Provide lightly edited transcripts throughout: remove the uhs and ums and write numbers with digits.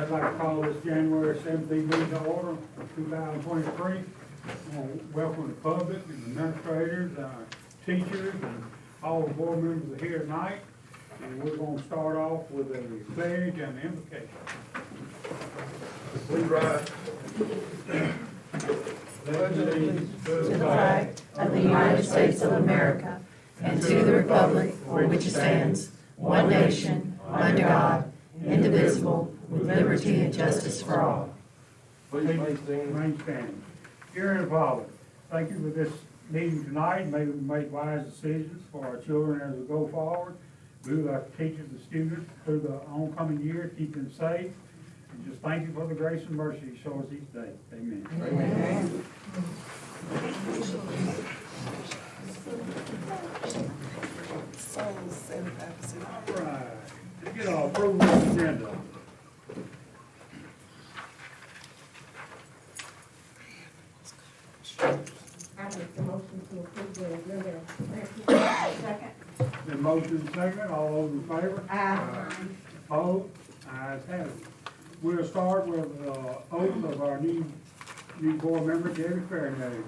I'd like to call this January 17th meeting to order of 2023. Welcome the public and administrators, teachers, and all the board members are here tonight. And we're going to start off with a pledge and the invocation. Please rise. Pledge allegiance To the flag of the United States of America and to the republic for which it stands, one nation, under God, indivisible, with liberty and justice for all. Please maintain. Remain standing. Dear Heavenly Father, thank you for this meeting tonight. May we make wise decisions for our children as we go forward. We our teachers and students through the oncoming year, keep them safe. And just thank you for the grace and mercy you show us each day. Amen. Amen. All right, let's get our approval of the agenda. I make the motion to approve the agenda. Second. The motion second, all those in favor? Aye. Opposed? Ayes have it. We'll start with oath of our new board member, Debbie Fairnay.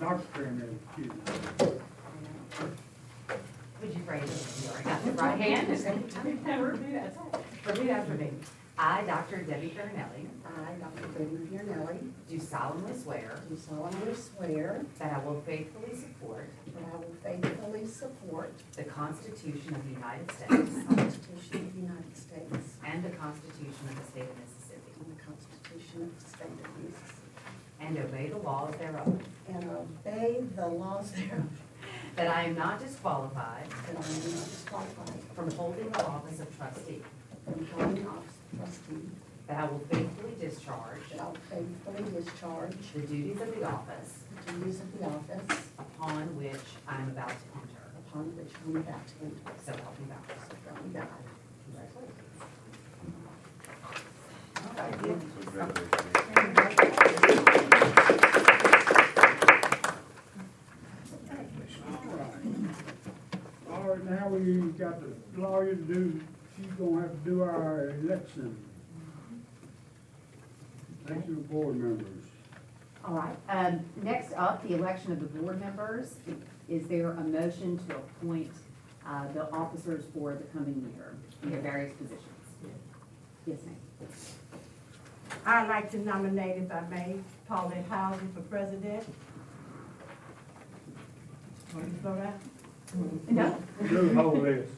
Dr. Fairnay, excuse me. Would you raise your right hand? Repeat after me. I, Dr. Debbie Farinelli, I, Dr. Debbie Fiornelli, do solemnly swear do solemnly swear that I will faithfully support that I will faithfully support the Constitution of the United States the Constitution of the United States and the Constitution of the State of Mississippi, and the Constitution of the State of Mississippi, and obey the laws thereof, and obey the laws thereof, that I am not disqualified that I am not disqualified from holding the office of trustee, from holding office of trustee, that I will faithfully discharge that I will faithfully discharge the duties of the office the duties of the office upon which I am about to enter. upon which I am about to enter. So help me God. So help me God. All right, now we've got the lawyer to do, she's gonna have to do our election. Election of board members. All right, next up, the election of the board members. Is there a motion to appoint the officers for the coming year in their various positions? Yes, ma'am. I'd like to nominate, if I may, Paulette Housen for president. Want me to slow down? No? Do the whole list.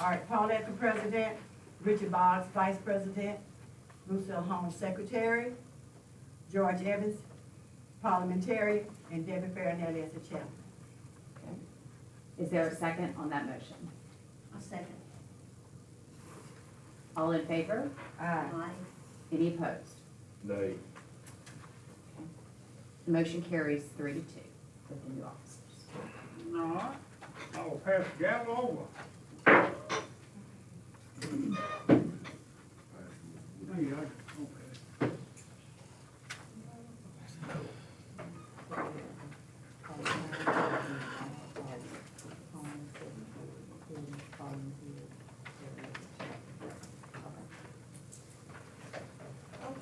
All right, Paulette for president, Richard Boggs, vice president, Lucille Holmes, secretary, George Evans, parliamentary, and Debbie Farinelli as the chairman. Is there a second on that motion? A second. All in favor? Aye. Any opposed? Nay. The motion carries 3-2 with the new officers. All right, I'll pass the gavel over. No, you like it. Okay.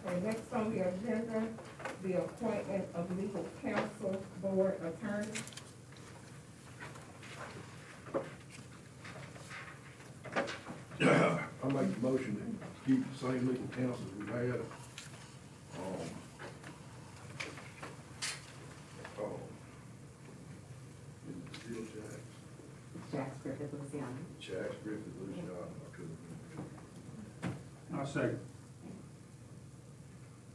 Okay, next on the agenda, the appointment of legal counsel board attorney. I make the motion to keep the same legal counsel we had. Is it still Jax? Jax Griffith, Louisiana. Jax Griffith, Luciana, I couldn't. I'll second.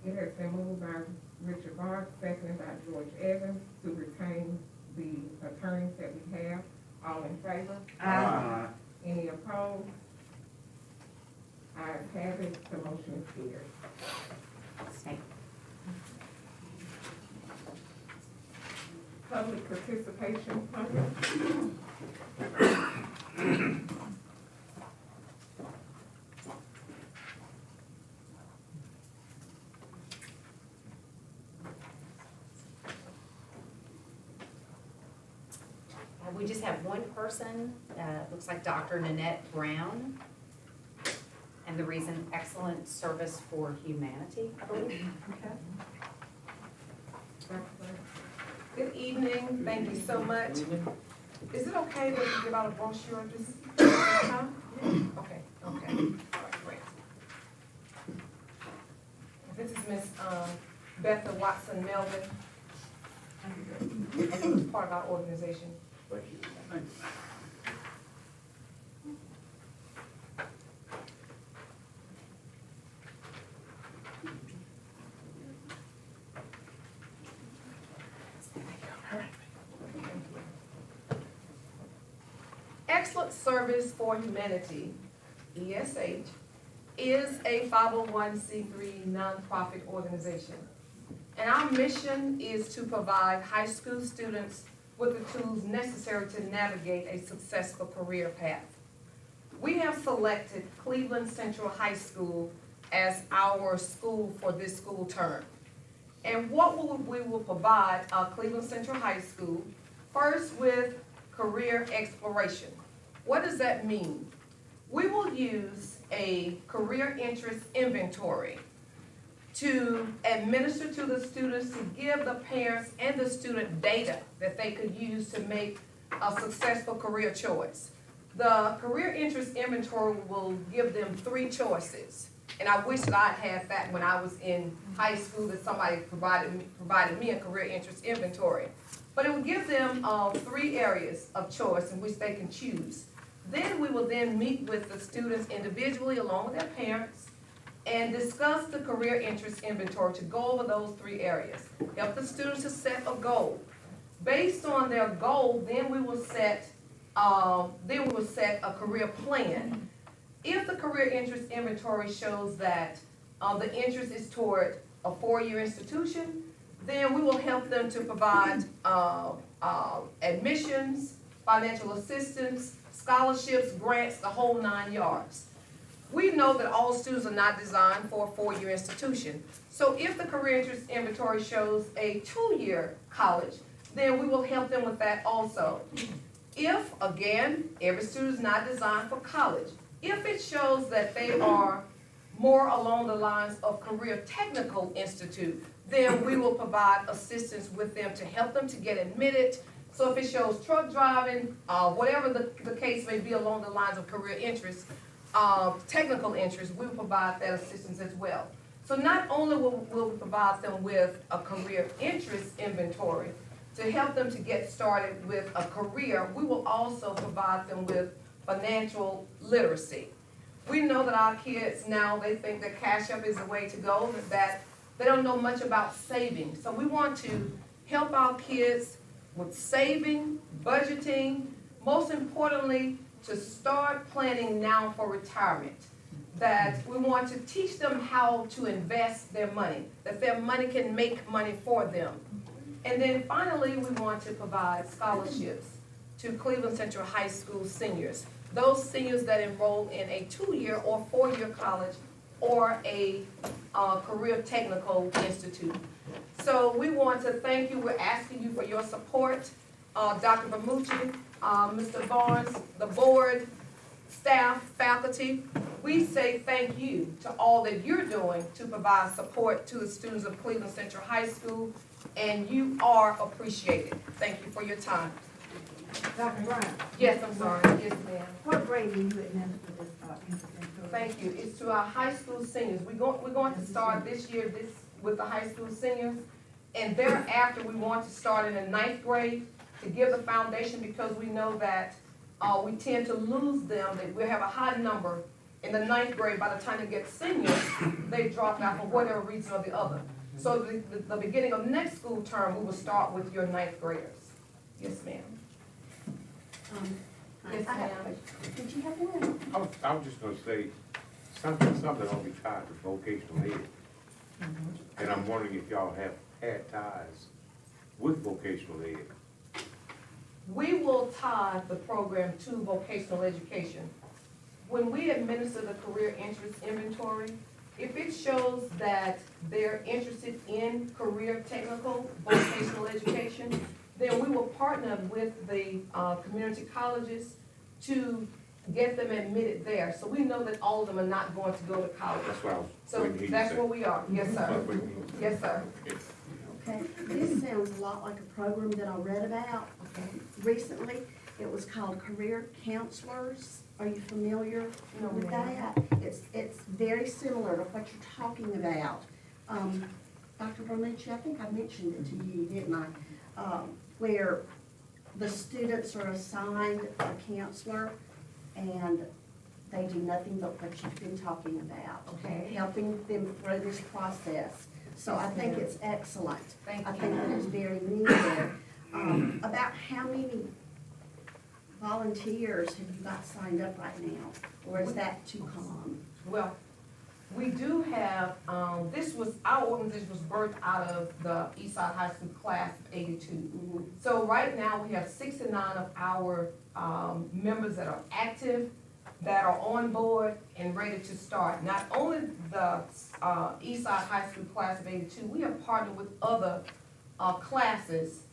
It has been moved by Richard Boggs, seconded by George Evans, to retain the attorneys that we have. All in favor? Aye. Any opposed? Ayes have it, the motion is carried. Thank you. Public participation plan. We just have one person, looks like Dr. Nanette Brown. And the reason, excellent service for humanity, I believe. Good evening, thank you so much. Is it okay that we give out a brochure this time? Okay, okay, all right, great. This is Miss Betha Watson Melvin. This is part of our organization. Thank you. Excellent Service for Humanity, ESH, is a 501c3 nonprofit organization. And our mission is to provide high school students with the tools necessary to navigate a successful career path. We have selected Cleveland Central High School as our school for this school term. And what we will provide Cleveland Central High School, first with career exploration. What does that mean? We will use a career interest inventory to administer to the students, to give the parents and the student data that they could use to make a successful career choice. The career interest inventory will give them 3 choices. And I wish that I had that when I was in high school, that somebody provided me a career interest inventory. But it will give them 3 areas of choice in which they can choose. Then we will then meet with the students individually along with their parents and discuss the career interest inventory to go over those 3 areas. Help the students to set a goal. Based on their goal, then we will set a career plan. If the career interest inventory shows that the interest is toward a 4-year institution, then we will help them to provide admissions, financial assistance, scholarships, grants, the whole 9 yards. We know that all students are not designed for a 4-year institution. So if the career interest inventory shows a 2-year college, then we will help them with that also. If, again, every student is not designed for college, if it shows that they are more along the lines of career technical institute, then we will provide assistance with them to help them to get admitted. So if it shows truck driving, whatever the case may be along the lines of career interest, technical interest, we will provide that assistance as well. So not only will we provide them with a career interest inventory to help them to get started with a career, we will also provide them with financial literacy. We know that our kids now, they think that Cash App is the way to go, that they don't know much about saving. So we want to help our kids with saving, budgeting, most importantly, to start planning now for retirement. That we want to teach them how to invest their money, that their money can make money for them. And then finally, we want to provide scholarships to Cleveland Central High School seniors. Those seniors that enroll in a 2-year or 4-year college or a career technical institute. So we want to thank you. We're asking you for your support. Dr. Bamucci, Mr. Barnes, the board, staff, faculty, we say thank you to all that you're doing to provide support to the students of Cleveland Central High School, and you are appreciated. Thank you for your time. Dr. Brown, Yes, I'm sorry. Yes, ma'am. what grade will you administer this inventory? Thank you. It's to our high school seniors. We're going to start this year with the high school seniors, and thereafter we want to start in the 9th grade to give the foundation, because we know that we tend to lose them. That we have a high number in the 9th grade. By the time they get seniors, they drop out for whatever reason or the other. So the beginning of next school term, we will start with your 9th graders. Yes, ma'am. Yes, ma'am. Did you have one? I was just gonna say, something ought to be tied to vocational ed. And I'm wondering if y'all have had ties with vocational ed. We will tie the program to vocational education. When we administer the career interest inventory, if it shows that they're interested in career technical vocational education, then we will partner with the community colleges to get them admitted there. So we know that all of them are not going to go to college. That's what I was So waiting to hear you that's say. where we are. Yes, I sir. was waiting to hear you say. Yes, sir. Okay, this sounds a lot like a program that I read about recently. It was called Career Counselors. Are you familiar No, with ma'am. that? It's very similar to what you're talking about. Dr. Berlucci, I think I mentioned it to you, didn't I? Where the students are assigned a counselor and they do nothing but what you've been talking about. Okay. Helping them through this process. So I think it's excellent. Thank I you. think that it's very needed. About how many volunteers have you got signed up right now? Or is that to come? Well, we do have, our organization was birthed out of the Eastside High School class of 82. So right now, we have 69 of our members that are active, that are on board and ready to start. Not only the Eastside High School class of 82, we have partnered with other classes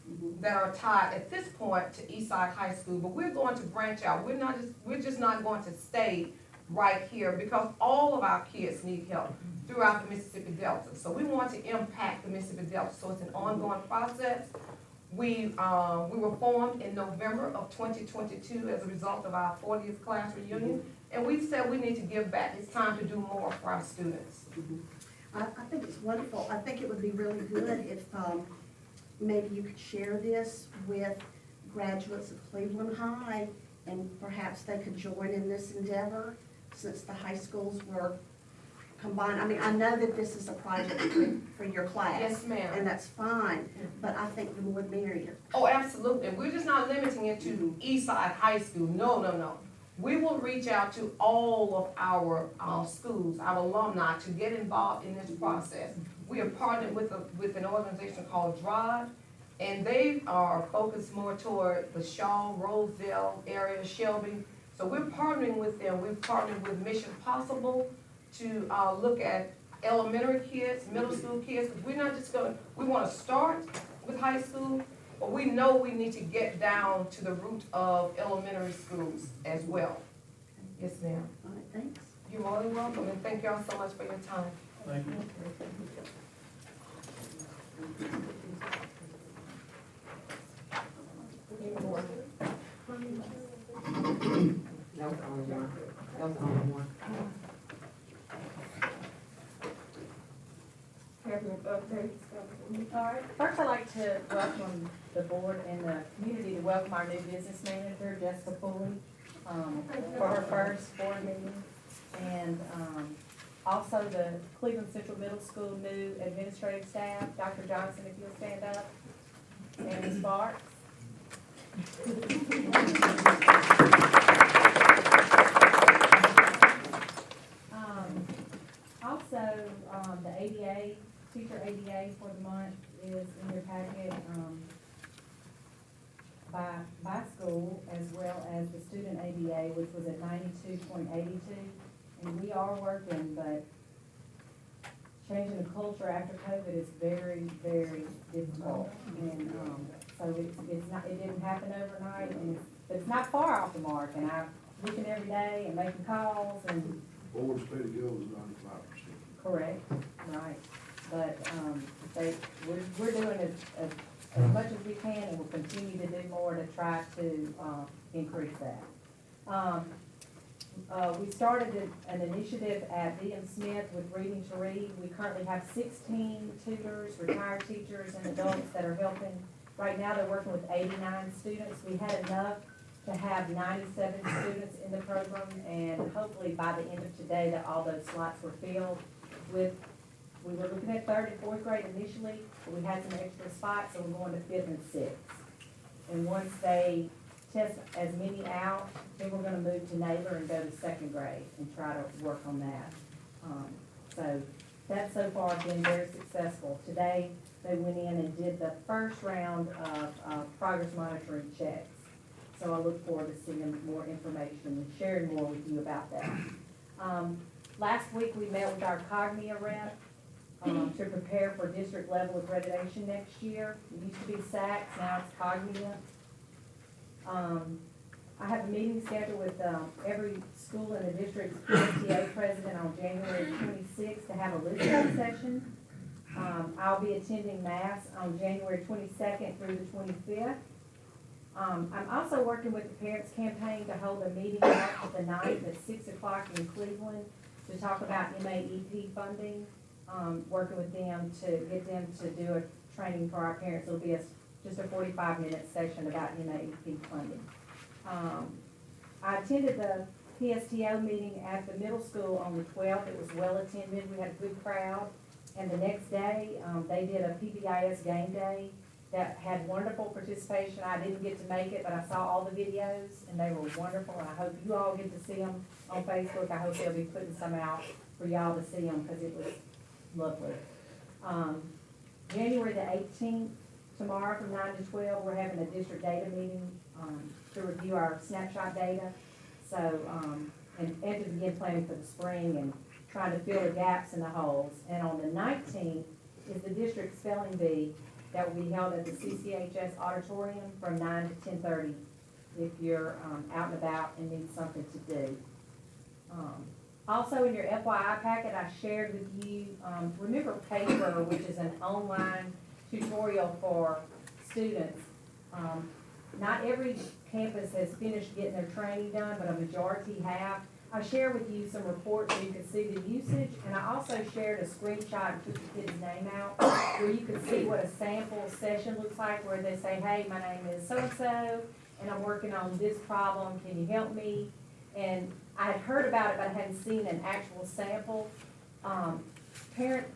that are tied at this point to Eastside High School, but we're going to branch out. We're just not going to stay right here because all of our kids need help throughout the Mississippi Delta. So we want to impact the Mississippi Delta, so it's an ongoing process. We were formed in November of 2022 as a result of our 40th class reunion, and we said we need to give back. It's time to do more for our students. I think it's wonderful. I think it would be really good if maybe you could share this with graduates of Cleveland High, and perhaps they could join in this endeavor since the high schools were combined. I mean, I know that this is a project for your class. Yes, ma'am. And that's fine, but I think the more the merrier. Oh, absolutely. We're just not limiting it to Eastside High School. No, no, no. We will reach out to all of our schools, our alumni, to get involved in this process. We are partnered with an organization called Drive, and they are focused more toward the Shaw, Rosedale area, Shelby. So we're partnering with them. We've partnered with Mission Possible to look at elementary kids, middle school kids, because we're not just we want to start with high school, but we know we need to get down to the root of elementary schools as well. Yes, ma'am. All right, thanks. You're more than welcome, and thank y'all so much for your time. Thank you. That was the only one. That was the only one. All right, first I'd like to welcome the board and the community to welcome our new business manager, Jessica Pooley, for her first board meeting. And also the Cleveland Central Middle School new administrative staff, Dr. Johnson, if you'll stand up, and Ms. Sparks. Also, the ADA, teacher ADA for the month is in your packet, by school, as well as the student ADA, which was at 92.82. And we are working, but changing the culture after COVID is very, very difficult. And, so it's not, it didn't happen overnight, and it's not far off the mark, and I'm looking every day and making calls and. Board state of go is 95%. Correct, right, but, we're doing as much as we can, and we'll continue to do more to try to, increase that. We started an initiative at D.M. Smith with Reading to Read. We currently have 16 tutors, retired teachers, and adults that are helping. Right now, they're working with 89 students. We had enough to have 97 students in the program, and hopefully by the end of today, that all those slots were filled with, we were looking at 3rd and 4th grade initially, but we had some extra spots, so we're going to 5th and 6th. And once they test as many out, then we're gonna move to Naylor and go to 2nd grade and try to work on that. So that so far has been very successful. Today, they went in and did the first round of progress monitoring checks. So I look forward to seeing more information and sharing more with you about that. Last week, we met with our Cognia rep to prepare for district level accreditation next year. It used to be SACS, now it's Cognia. I have a meeting scheduled with, every school in the district's PTA president on January 26th to have a listening session. I'll be attending mass on January 22nd through the 25th. I'm also working with the Parents Campaign to hold a meeting on the 9th at 6 o'clock in Cleveland to talk about MAEP funding. Working with them to get them to do a training for our parents. It'll be just a 45-minute session about MAEP funding. I attended the PSTO meeting at the middle school on the 12th. It was well attended. We had a good crowd. And the next day, they did a PBIS game day that had wonderful participation. I didn't get to make it, but I saw all the videos and they were wonderful. And I hope you all get to see them on Facebook. I hope they'll be putting some out for y'all to see them because it was lovely. January the 18th, tomorrow from 9 to 12, we're having a district data meeting to review our snapshot data. So, and to begin planning for the spring and trying to fill the gaps in the holes. And on the 19th is the district spelling bee that will be held at the CCHS auditorium from 9 to 10:30 if you're out and about and need something to do. Also in your FYI packet, I shared with you, remember Paper, which is an online tutorial for students. Not every campus has finished getting their training done, but a majority have. I shared with you some reports so you could see the usage, and I also shared a screenshot and took the kid's name out where you could see what a sample session looks like, where they say, hey, my name is so-and-so, and I'm working on this problem, can you help me? And I had heard about it, but I hadn't seen an actual sample.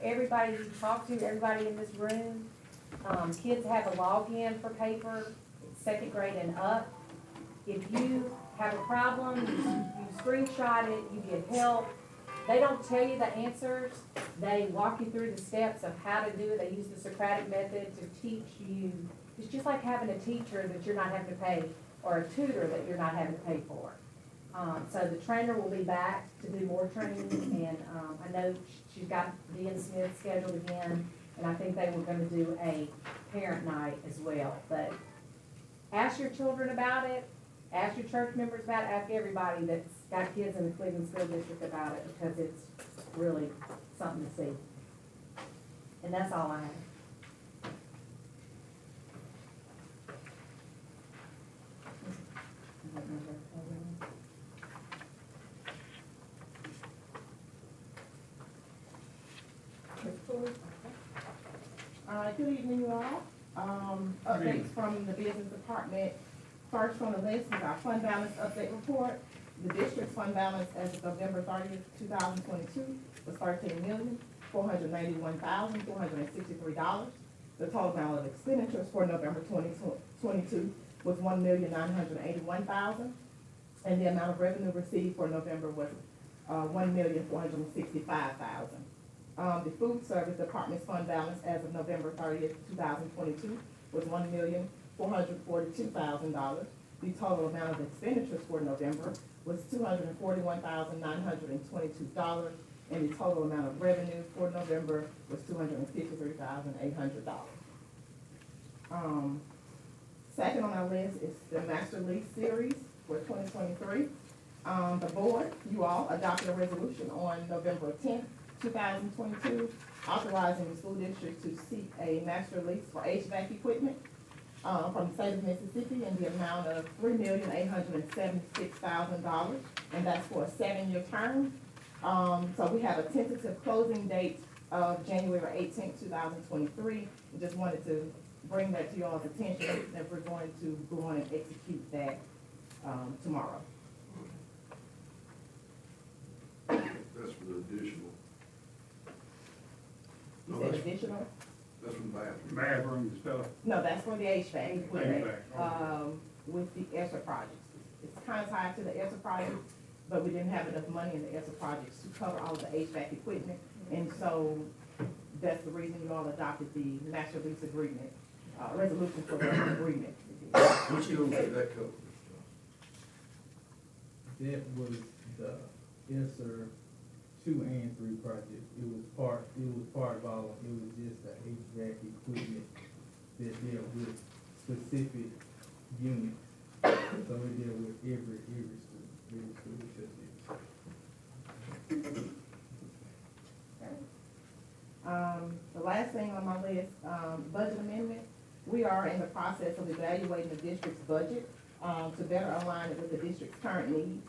Everybody you talk to, everybody in this room, kids have a login for Paper, second grade and up. If you have a problem, you screenshot it, you get help. They don't tell you the answers. They walk you through the steps of how to do it. They use the Socratic method to teach you. It's just like having a teacher that you're not having to pay, or a tutor that you're not having to pay for. So the trainer will be back to do more training, and I know she's got Dean Smith scheduled again, and I think they were going to do a parent night as well. But ask your children about it, ask your church members about it, ask everybody that's got kids in the Cleveland School District about it, because it's really something to see. And that's all I have. Good evening, you all. Updates from the business department. First on the list is our fund balance update report. The district's fund balance as of November 30th, 2022 was $13,491,463. The total amount of expenditures for November 2022 was $1,981,000. And the amount of revenue received for November was $1,465,000. The food service department's fund balance as of November 30th, 2022 was $1,442,000. The total amount of expenditures for November was $241,922, and the total amount of revenue for November was $253,800. Second on our list is the Master Lease Series for 2023. The board, you all, adopted a resolution on November 10th, 2022, authorizing the school district to seek a master lease for HVAC equipment from the state of Mississippi in the amount of $3,876,000, and that's for a 7-year term. So we have a tentative closing date of January 18th, 2023. We just wanted to bring that to y'all's attention that we're going to go on and execute that tomorrow. That's for the additional. You said additional? That's from the bathroom. Bathroom and stuff. No, that's for the HVAC equipment, HVAC, with the ESSER projects. It's kind of tied to the ESSER project, but we didn't have enough money in the ESSER projects to cover all of the HVAC equipment. And so that's the reason you all adopted the master lease agreement, resolution for the agreement. Which schools did that cover? That was the ESSER 2 and 3 project. It was part of all, it was just the HVAC equipment that dealt with specific units. so it deal with every school except this. The last thing on my list, budget amendment. We are in the process of evaluating the district's budget, to better align it with the district's current needs.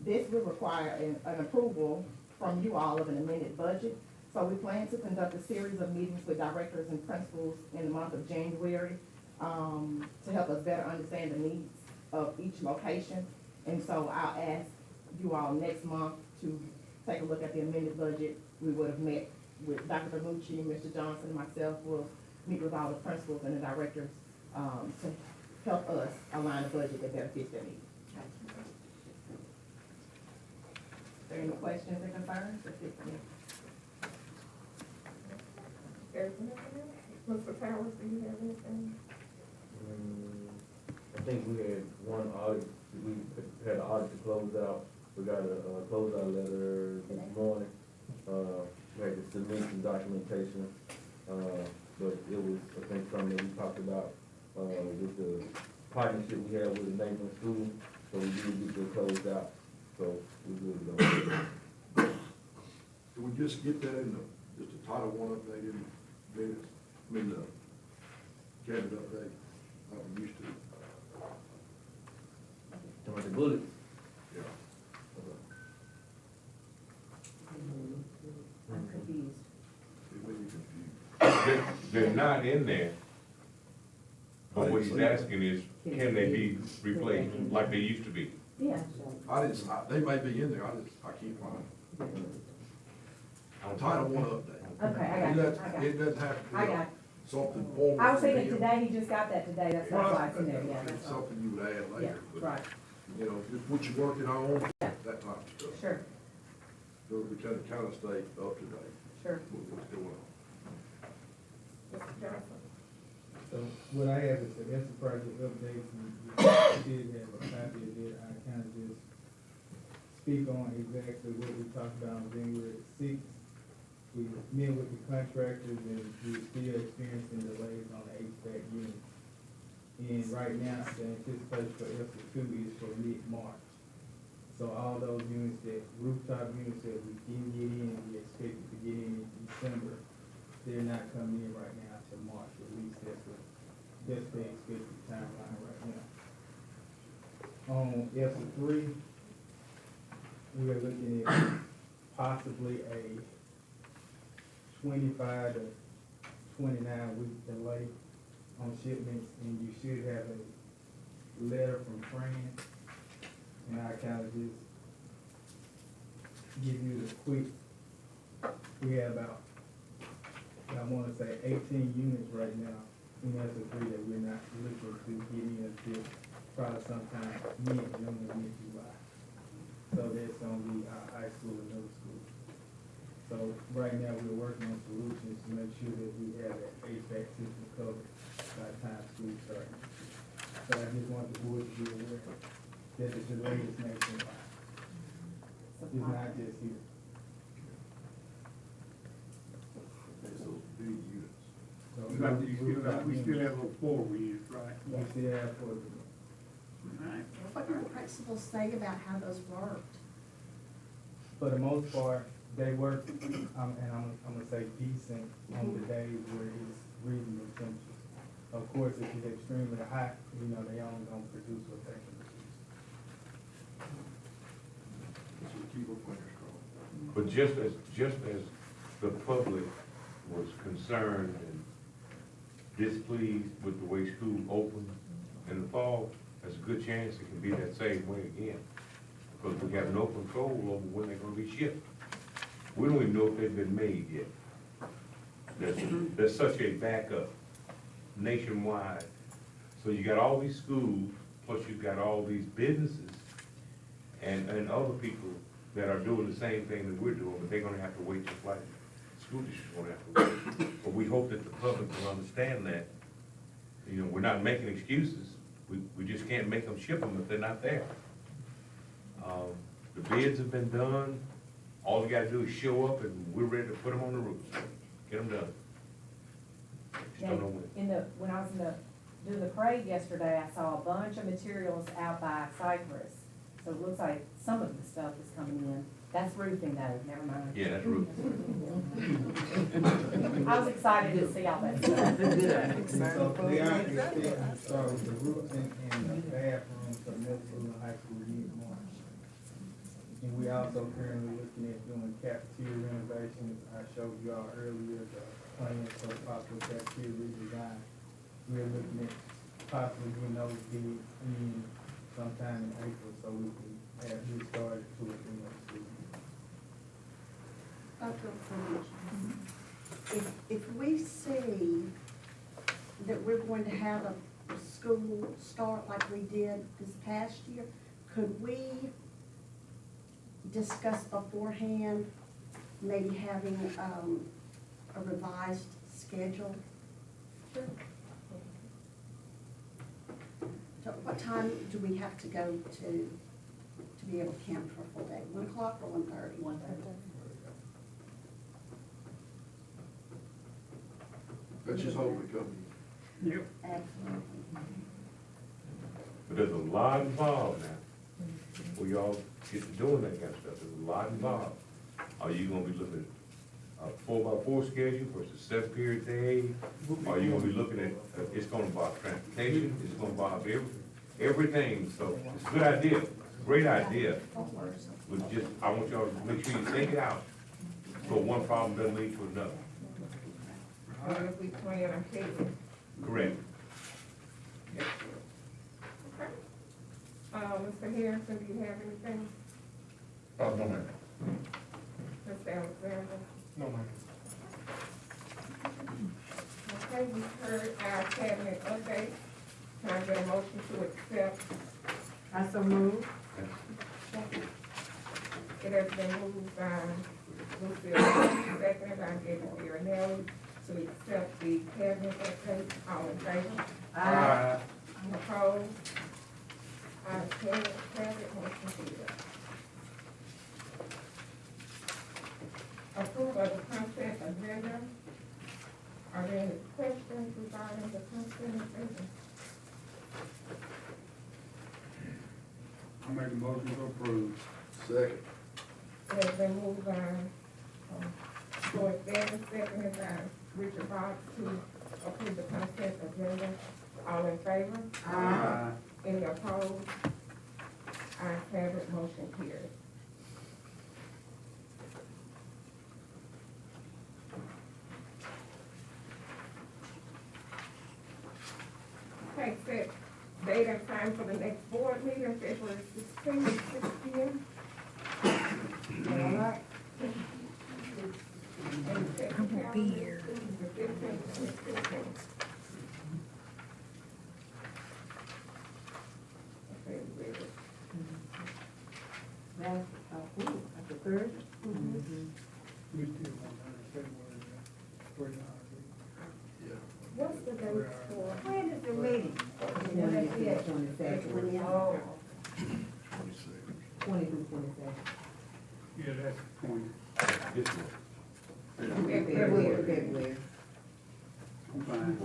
This will require an approval from you all of an amended budget. So we plan to conduct a series of meetings with directors and principals in the month of January, to help us better understand the needs of each location. And so I'll ask you all next month to take a look at the amended budget. We would have met with Dr. Bermucci, Mr. Johnson, and myself will meet with all the principals and the directors, to help us align a budget that better fits their needs. Are there any questions or concerns? Mr. Towers, do you have anything? I think we had one audit, we had an audit to close out. We got a closeout letter this morning. We had to submit some documentation, but it was, I think, something that we talked about, with the partnership we have with the neighboring school. So we did get it closed out, so we good to go. Can we just get that in just a Title I update in minutes? I mean, the cabinet update, like we used to. Talking about the bullets? Yeah. I'm confused. It made me confused. They're not in there. But what he's asking is, can they be replaced like they used to be? Yeah. They may be in there, I can't find them. Title I update. Okay, I got you, It doesn't have to I be got something formal. I was thinking today, he just got that today, that's why it's in there, yeah, It's that's all. something you would add Yeah, later, but, right, you know, just what you're working on, Yeah. that type of stuff. sure, So we kind of stay up to date sure. with what's going on. Mr. Johnson? So what I have is the ESSA project updates, and we did have a copy of it. I kind of just speak on exactly what we talked about on January 6th. We met with the contractors and we're still experiencing delays on the HVAC unit. And right now, the anticipation for ESSA 2 is for mid-March. So all those units rooftop units that we didn't get in, we expected to get in December, they're not coming in right now till March, at least that's the expected timeline right now. On ESSA 3, we are looking at possibly a 25 to 29 week delay on shipments, and you should have a letter from Fran. And I kind of just give you the quick, we have about, I want to say 18 units right now in ESSA 3 that we're not looking to get in until probably sometime mid-July. So that's gonna be our high school and middle school. So right now, we're working on solutions to make sure that we have that HVAC system covered by the time school starts. So I just want the board to be aware that the delay is nationwide. It's not just here. It's those big units. So We still have those 4 units, right? we still have for the, Right. What did the principals say about how those worked? for the most part, they work, and I'm gonna say decent on the days where it's reasonable temperatures. Of course, if it's extremely hot, you know, they only gonna produce what they can produce. So keep our fingers crossed. But just as the public was concerned and displeased with the way school opened in the fall, there's a good chance it can be that same way again. Because we have no control over when they're gonna be shipped. We don't even know if they've been made yet. There's such a backup nationwide. So you got all these schools, plus you've got all these businesses and other people that are doing the same thing that we're doing, but they're gonna have to wait just like school districts gonna have to wait. But we hope that the public will understand that. You know, we're not making excuses. We just can't make them ship them if they're not there. The bids have been done. All we gotta do is show up and we're ready to put them on the roof. Get them done. Just don't know when. When I was in the doing the parade yesterday, I saw a bunch of materials out by Cypress. So it looks like some of the stuff is coming in. That's roofing though, never mind. Yeah, that's rude. I was excited to see all that stuff. So they are expecting to start with the roofing and the bathrooms for middle school and high school mid-March. And we also currently looking at doing cafeteria renovations. I showed you all earlier the plans for possible cafeteria redesign. We're looking at possibly getting those bids in sometime in April, so we can have this started to it in the school. If we see that we're going to have a school start like we did this past year, could we discuss beforehand, maybe having, a revised schedule? Sure. So what time do we have to go to be able to camp for a full day? 1 o'clock or 1:30? 1:30. Let's just hope it comes. Yep. Absolutely. But there's a lot involved now. We all get to doing that kind of stuff. There's a lot involved. Are you gonna be looking at a 4x4 schedule versus 7-period day? Are you gonna be looking at, it's gonna involve transportation, it's gonna involve everything. So it's a good idea, it's a great idea. But just, I want y'all to make sure you think it out, so one problem doesn't lead to another. If we plan ahead. Correct. Okay. Mr. Harrison, do you have anything? Oh, no, ma'am. Mr. Alexander? No, ma'am. Okay, we heard our cabinet update. Can I get a motion to accept? I so move. It has been moved by Lucille, seconded by David Marinelli, to accept the cabinet update. All in favor? Aye. Opposed? Ayes have it, motion carried. Approval of the consent agenda. Are there any questions regarding the consent agenda? I make a motion to approve. Second. It has been moved by, George Davis, seconded by Richard Bott to approve the consent agenda. All in favor? Aye. Any opposed? Ayes have it, motion carried. Okay, set date and time for the next board meeting, February 16th, at 6 p.m. All right. I'm gonna be here. Okay, we're ready. That's, at the third? We still want to February. Yeah. What's the date for? When is the meeting? Oh, 26. 20 through 27. Yeah, that's the point. This one. February. I'm fine.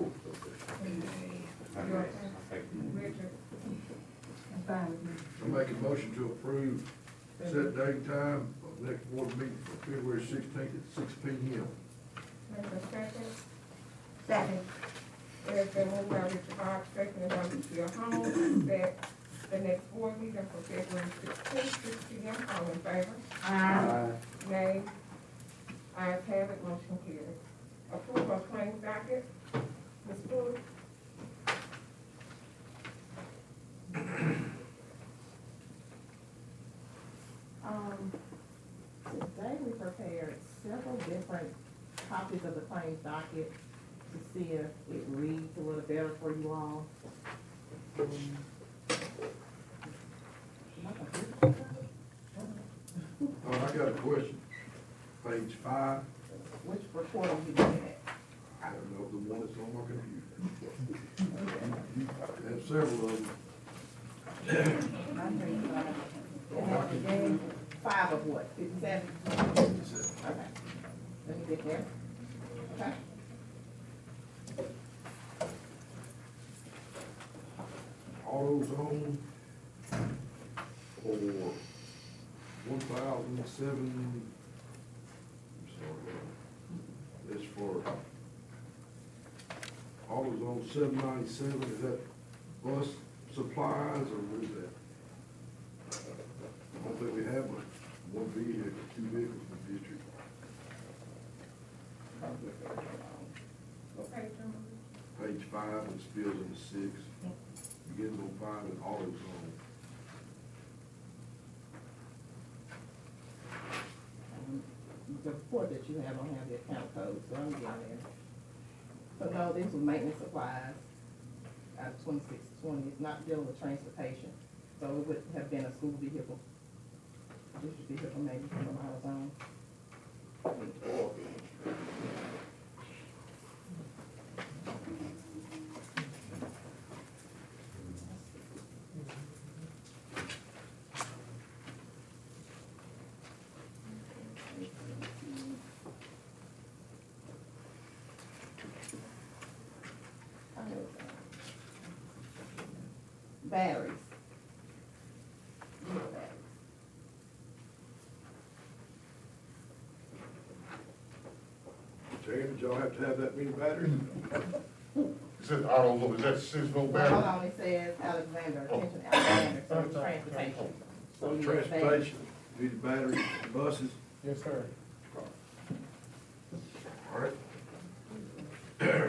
Thank you. Richard, I'm fine with me. I make a motion to approve set date and time of next board meeting for February 16th at 6 p.m. make a second. Second. It has been moved by Richard Bott, seconded by Lucille Holmes, that the next board meeting for February 16th, 6 p.m. All in favor? Aye. Nay. Ayes have it, motion carried. Approval of claims docket. Ms. Fuller? Today we prepared several different copies of the claims docket to see if it reads a little better for you all. Oh, I got a question. Page 5, Which report are you looking at? I don't know, the one that's on my computer. I have several of them. Five of what, 57? It's, Okay, let me get there. Okay. 1,007, I'm sorry, it's for AutoZone 797, is that bus supplies, or what is that? I don't think we have one vehicle, two vehicles in the district. Page 5, and spills into 6, begins on 5 in AutoZone. The report that you have don't have the account code, so I'm getting there. So no, this was maintenance supplies out of 2620, it's not dealing with transportation. So it would have been a school vehicle. District vehicle maybe from AutoZone. Batteries. Little batteries. Terry, did y'all have to have that many batteries? Is that auto, is that seasonal Well, hold battery? on, it says Alexander, attention Alexander, so it's transportation. So you need a battery. Transportation, need batteries, buses. Yes, sir. All right.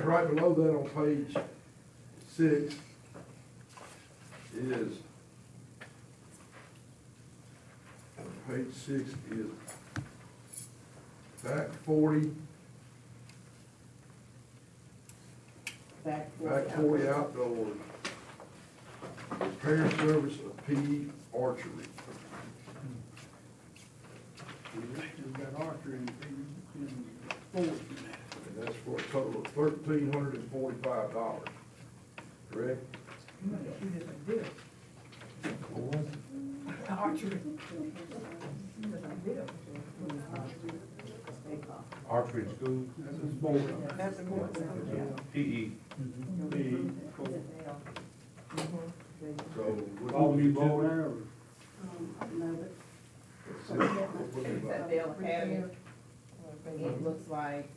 Right below that on page 6 is, page 6 is back 40, Back back 40 outdoors. Repair service of P archery. We've got archery in sports. And that's for a total of $1,345, correct? Archery. Archery in school, That's a sport. That's a good one. PE. So. All you go there, or? It's at Dale Academy. It looks like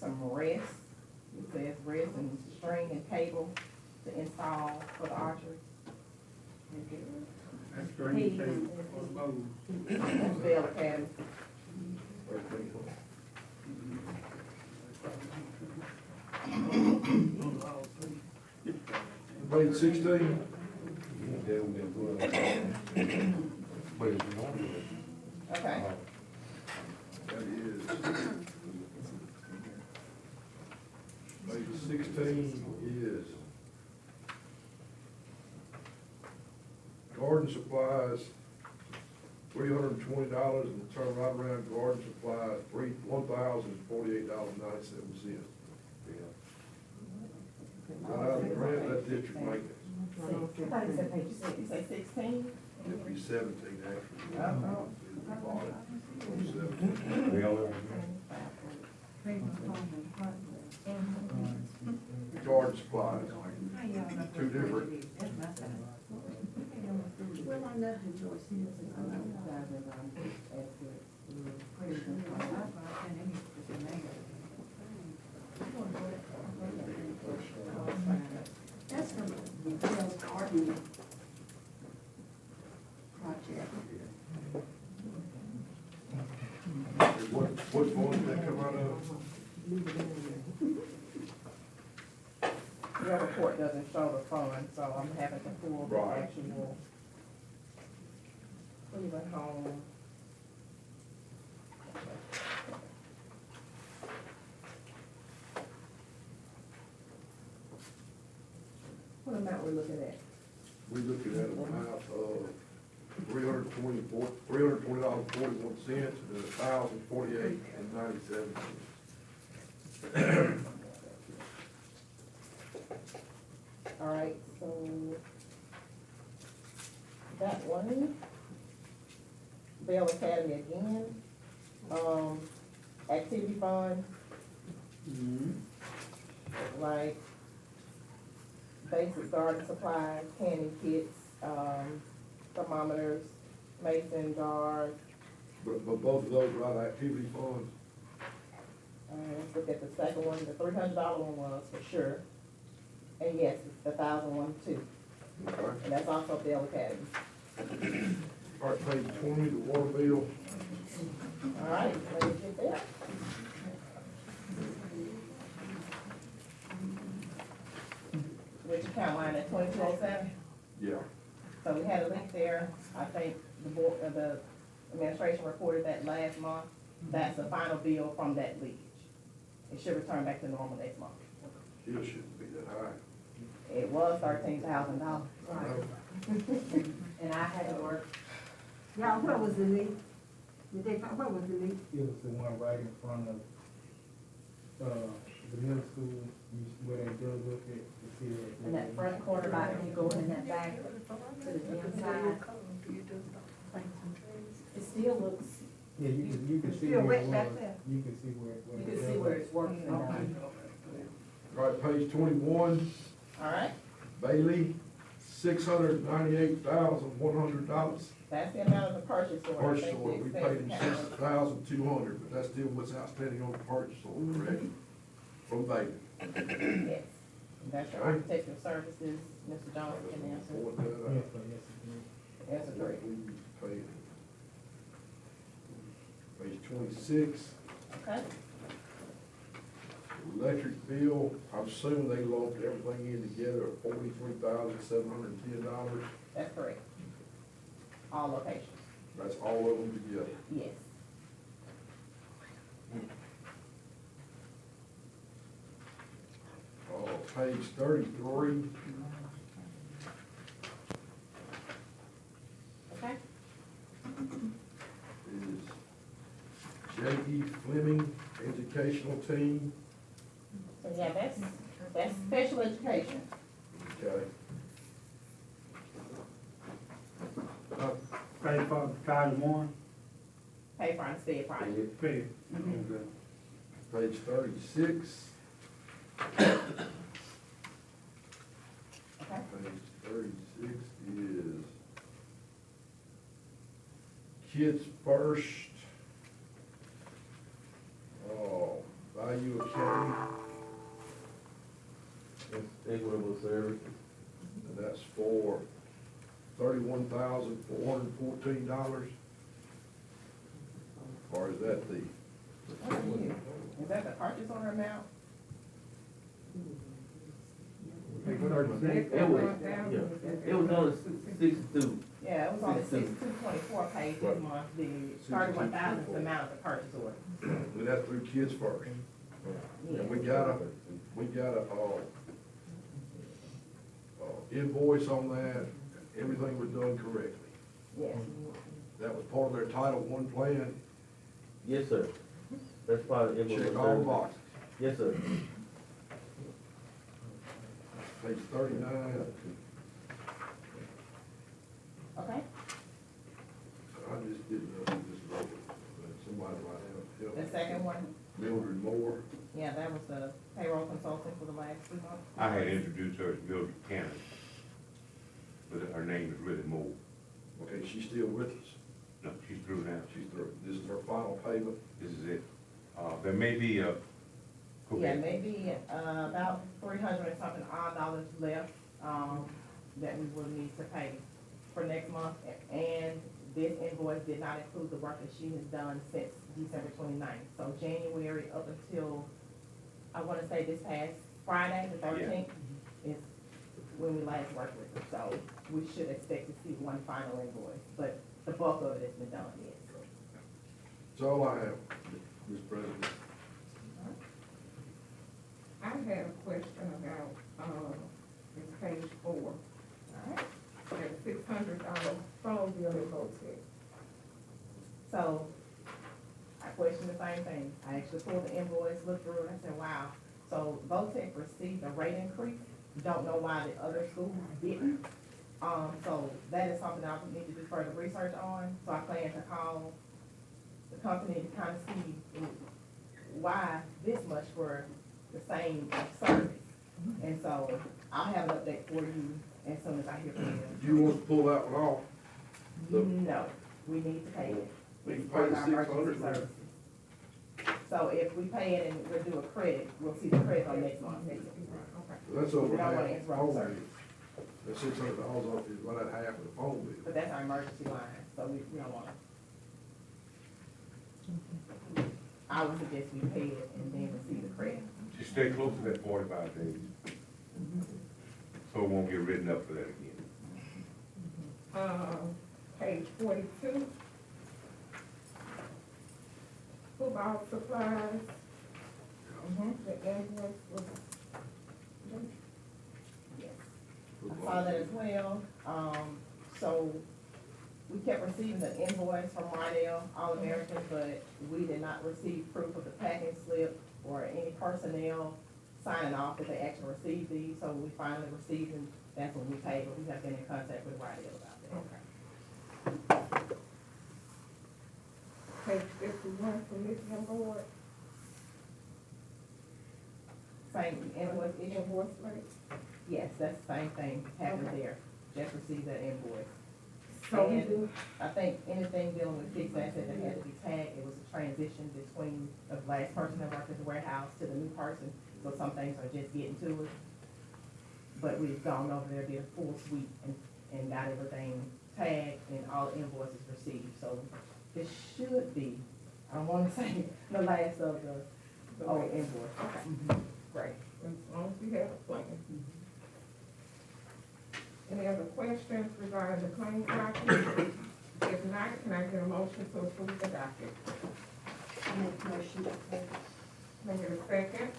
some rest, it says rest and string and cable to install for the archery. That's green too, for bows. That's Dale Academy. Page 16. But it's normal. Okay. That is. Page 16 is garden supplies, $320, and the term right around garden supplies, $1,048.97. Out of the grant, that district maintenance. I thought it said page 6, you say 16? It'd be 17 actually. Oh. We bought it. It was 17. We all- Garden supplies, two different. Well, I know who Joyce is, I know. That's from Bill's garden project. What fund did that come out of? Your report doesn't show the fund, so I'm having to pull the Right. actual Cleveland Home. What amount we're looking at? We looking at an amount of $320.41 and $1,048.97. All right, so that one, Bell Academy again, activity fund, like basic garden supplies, canning kits, thermometers, mason jars. But both of those are out of activity funds. Let's look at the second one, the $300 one was for sure. And yes, the 1,000 one too, Okay. and that's also Dale Academy. All right, page 20, the water bill. All right, let me get there. Which account line at 2207? Yeah. So we had a leak there. I think the board, the administration reported that last month. That's the final bill from that leakage. It should return back to normal next month. Still shouldn't be that high. It was $13,000. And I had to work. Yeah, where was the leak? Did they, where was the leak? It was the one right in front of, the middle school, where they dug up at, the city. In that front corner, back when you go in that back to the inside. It still looks, Yeah, you can see Still where it wet back was. there? You can see where it was. you can see where it's working now. All right, page 21, All right, Bailey, $698,100. that's the amount of the purchase order. I Purchase think the order, we paid him expense account was- $6,200, but that's still what's outstanding on the purchase order, correct? From Bailey. Yes. And that's your architectural services, Mr. Johnson can answer. Forward that Yes, up. sir, yes, sir. Answer three. We paid. Page 26, Okay, electric bill, I'm assuming they lumped everything in together at $43,710. that's correct. All locations, That's all of them together. yes. Page 33, Okay, is J.E. Fleming Educational Team. so yeah, that's special education. Okay. Pay for Title One, Pay for instead project. pay. Page 36. Okay, Page 36 is Kids First. Value Accounting, Equitable services. and that's for $31,414. Or is that the? what are you? Is that the purchase order amount? It was, yeah, it was only 62. Yeah, it was on the $62. 6224 page this Right. month, the 31,000 is the amount of the purchase order. And that's through Kids First. And we got a invoice on that, everything was done correctly. Yes, That was part of their Title I plan, Yes, sir. That's part of the check equitable all the services. boxes. Yes, sir. Page 39, okay. I just didn't know who this was, but somebody might have helped. The second one, Mildred Moore, yeah, that was the payroll consultant for the last 3 months. I had introduced her as Mildred Cannon, but her name is really Moore. okay, she's still with us, No, she's through now. she's through, this is her final payment. This is it. There may be a, go Yeah, ahead. maybe, about 300 and something odd dollars left, that we will need to pay for next month. And this invoice did not include the work that she has done since December 29th. So January up until, I wanna say this past Friday, the 13th, is when we last worked with her. So we should expect to see one final invoice, but the bulk of it has been done, yes. That's all I have, Mr. President. I had a question about, it's page 4. All right. That $600 phone bill at Votech. So I questioned the same thing. I actually pulled the invoice, looked through it, and I said, wow. So Votech received a rate increase. Don't know why the other schools didn't. So that is something I would need to do further research on. So I plan to call the company to kind of see why this much for the same service. And so I'll have an update for you as soon as I hear from them. You want to pull that one off? The- No, we need to pay it. We can It's pay part the of our emergency 600, man. services. So if we pay it and we'll do a credit, we'll see the credit on next month. That's over We don't wanna half interrupt the phone service. bill. That $600 off is right at half of the phone bill. But that's our emergency line, so we don't wanna. I would suggest we pay it and then receive the credit. Just stay close to that 45 days. So it won't get written up for that again. Page 42. Football supplies. The invoice was. Yes. I saw that as well. So we kept receiving the invoice from Rydell, All-American, but we did not receive proof of the packing slip or any personnel signing off that they actually received these. So we finally received them. That's when we paid, but we have been in contact with Rydell about that. Okay. Page 51 for lithium board. Same invoice issue? Invoice rate. Yes, that's the same thing happened Okay. there. Just received that invoice. So we And do, I think anything dealing with fixed asset that had to be tagged, it was a transition between the last person that worked at the warehouse to the new person. So some things are just getting to it. But we've gone over there, did a full sweep and got everything tagged and all invoices received. So this should be, I don't wanna say the last of the old invoice. okay, great, as long as we have a plan. Any other questions regarding the claim document? If not, can I get a motion to approve the docket? I make a motion to approve. Can I get a second? A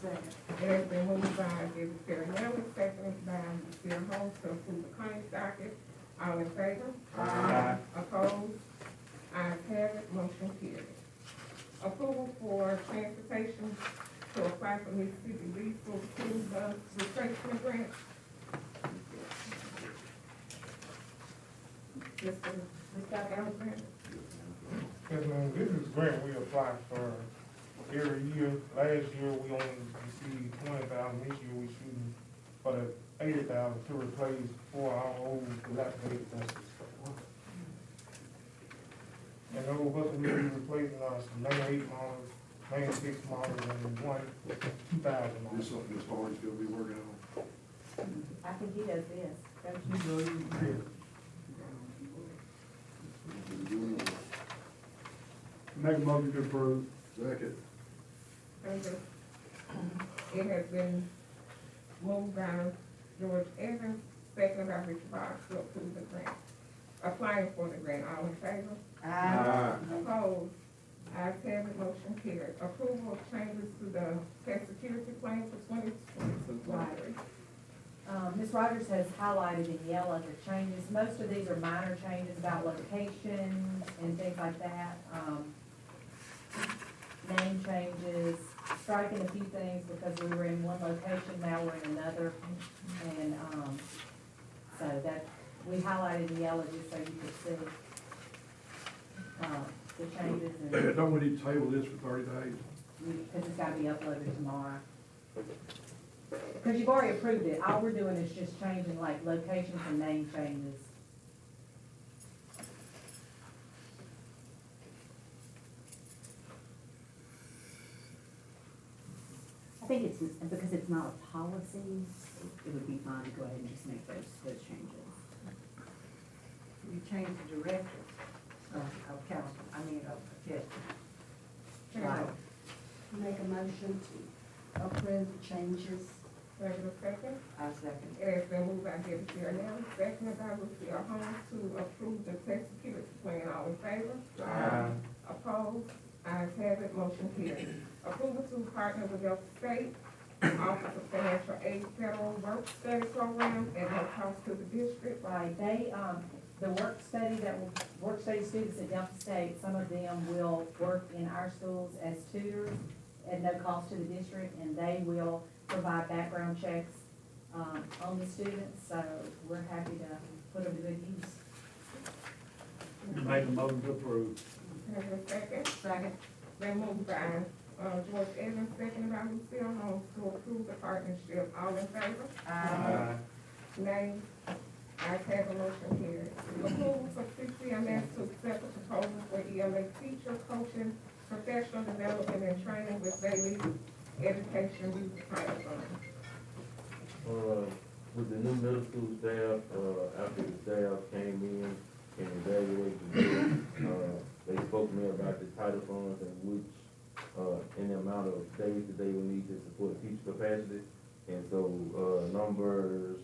second. It has been moved by David Fairwell, seconded by Lucille Holmes to approve the claims docket. All in favor? Aye. Opposed? Ayes have it, motion carries. Approval for transportation to apply for Mississippi Diesel School Bus Replacement Grant. Mr. Alexander? Yes, ma'am, this is a grant we apply for every year. Last year, we only received 20,000, this year we shooting for the 80,000 to replace 4 our old dilapidated buses. And those buses will be replacing us, 98 models, 96 models, and one 2000 This model. is something Ms. Hardy's gonna be working on. I think he does this. Make a motion to approve. Second. It has been moved by George Evans, seconded by Richard Boggs to approve the grant. Applying for the grant, all in favor? Aye. Opposed? Ayes have it, motion carried. Approval of changes to the test security plan for 2022 lottery. Ms. Rogers has highlighted in yellow the changes. Most of these are minor changes about locations and things like that. Name changes, striking a few things because we were in one location, now we're in another. And, so that, we highlighted in yellow just so you could see, the changes and, Don't we need to table this for 30 days? because it's gotta be uploaded tomorrow. Because you've already approved it, all we're doing is just changing like locations and name changes. I think it's, because it's not a policy, it would be fine to go ahead and just make those changes. You change the director of council, yes. Right. Make a motion to approve the changes. Can I get a second? I second. It has been moved by David Fairwell, seconded by Lucille Holmes to approve the test security plan, all in favor? Aye. Opposed? Ayes have it, motion carried. Approval to partner with Delta State Office of Financial Aid Federal Work Study Program at no cost to the district. Right, they, the work study students at Delta State, some of them will work in our schools as tutors at no cost to the district, and they will provide background checks, on the students, so we're happy to put them to good use. Make a motion to approve. Can I get a second? Second. Been moved by, George Evans, seconded by Lucille Holmes, to approve the partnership. All in favor? Aye. Nay. Ayes have a motion carried. Approval for CCMS to accept a proposal for ELA teacher coaching, professional development and training with daily education youth pilot fund. With the new middle school staff, after the staff came in and evaluated the bill, they spoke to me about the title funds and which, and the amount of days that they would need to support teacher capacity. And so, numbers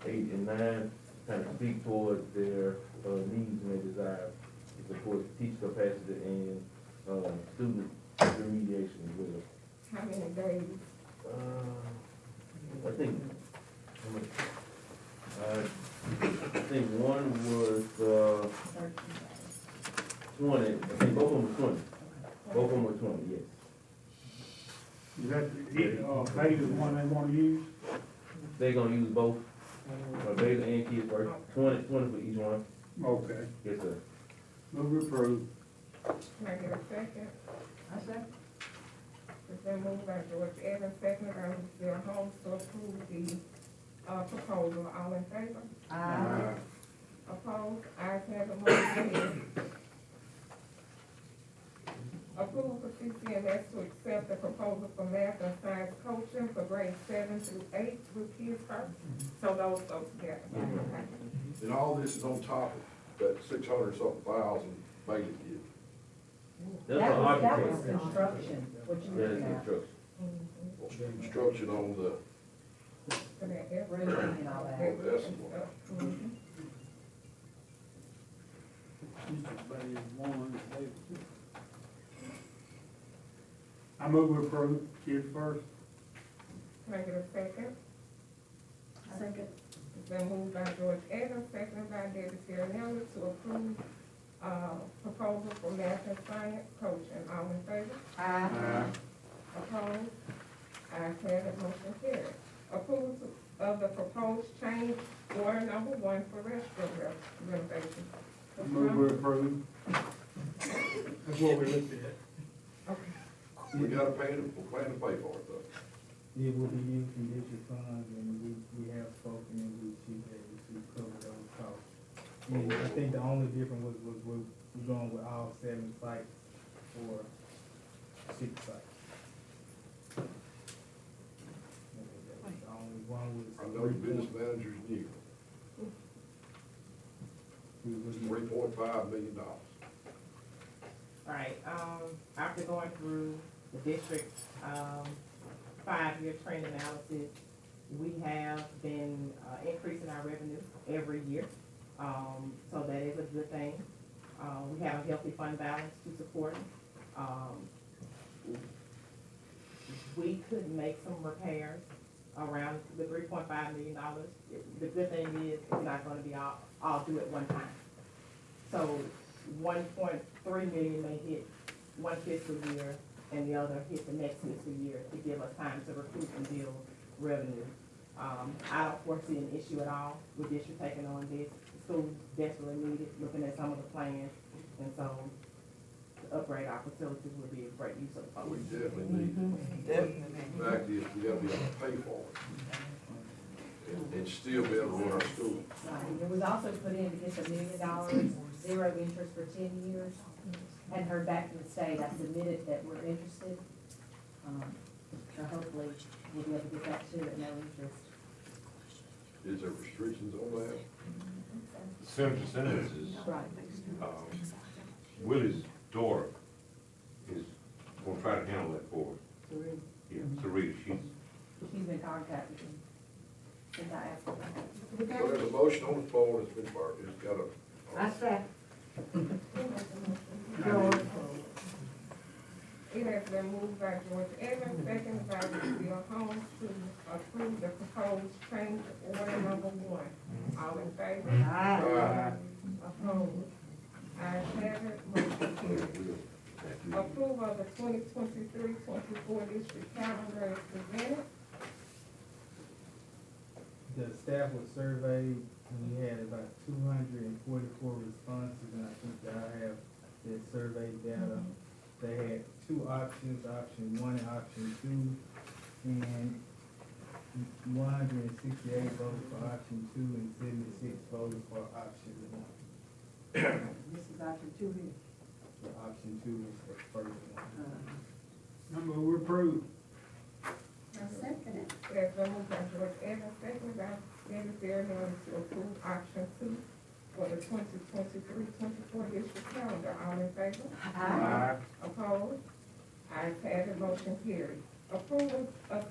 8 and 9 kind of speak towards their, needs and their desire to support teacher capacity and, student remediation as well. How many days? I think, I think one was, 20, I think both of them were 20. Both of them were 20, yes. Is that, maybe the one they wanna use? They're gonna use both, Vega and Kids First, 20 for each one. Okay. Yes, sir. Move approved. Can I get a second? I said. It's been moved by George Evans, seconded by Lucille Holmes, to approve the, proposal. All in favor? Aye. Opposed? Ayes have a motion carried. Approval for CCMS to accept the proposal for math and science coaching for grades 7 through 8 with Kids First. So those go together. And all this is on top of that 600-something thousand Bailey kid. That's That an was architect. construction, what you Yeah, looking it's at. construction. Construction on the, For that effort. Roofing and all that. that's the one. Mhm. I move we approve. Kids First. Can I get a second? Second. It's been moved by George Evans, seconded by Debbie Terrell, to approve, proposal for math and science coaching. All in favor? Aye. Opposed? Ayes have it, motion carried. Approval of the proposed change order number 1 for restroom renovation. I move we approve. That's what we looked at. Okay. We gotta pay it, we're planning to pay for it though. It will be used in district funds, and we have spoken and we chief to cover those costs. And I think the only difference was we're going with all 7 sites or 6 sites. The only one was. I know your business manager's new, $3.5 million. All right, after going through the district's, 5-year trend analysis, we have been, increasing our revenue every year. So that is a good thing. We have a healthy fund balance to support. We could make some repairs around the $3.5 million. The good thing is, it's not gonna be all due at one time. So 1.3 million may hit one fiscal year and the other hit the next fiscal year to give us time to recruit and build revenue. I don't foresee an issue at all with district taking on this. The school desperately need it, looking at some of the plans, and so to upgrade our facilities would be a great use of the We funds. definitely need it. The fact is, we gotta be able to pay for it. And still be able to run our school. It was also put in to get the $1 million, 0 interest for 10 years. Hadn't heard back from the state. I submitted that we're interested. So hopefully we'll be able to get that too at no interest. Is there restrictions on that? Senator Simmons is, Right. Willie's daughter is gonna try to handle that for us. Yeah, Sarita, She's been contacted since I asked her about that. So there's a motion on the floor, it's been, it's got a. I said. It has been moved by George Evans, seconded by Lucille Holmes, to approve the proposed change order number 1. All in favor? Aye. Opposed? Ayes have it, motion carried. Approval of the 2023-24 district calendar is presented. The staff was surveyed, and we had about 244 responses, and I think that I have that survey data they had two options, option one and option two, and 168 voted for option two and 76 voted for option one. This is option two here. So option two is the first one. Number we approve. I second it. There's no move by George Evans, second by David Fairwell to approve option two for the 2023-24 district calendar. All in favor? Aye. Opposed? Ayes have it, motion carried. Approval of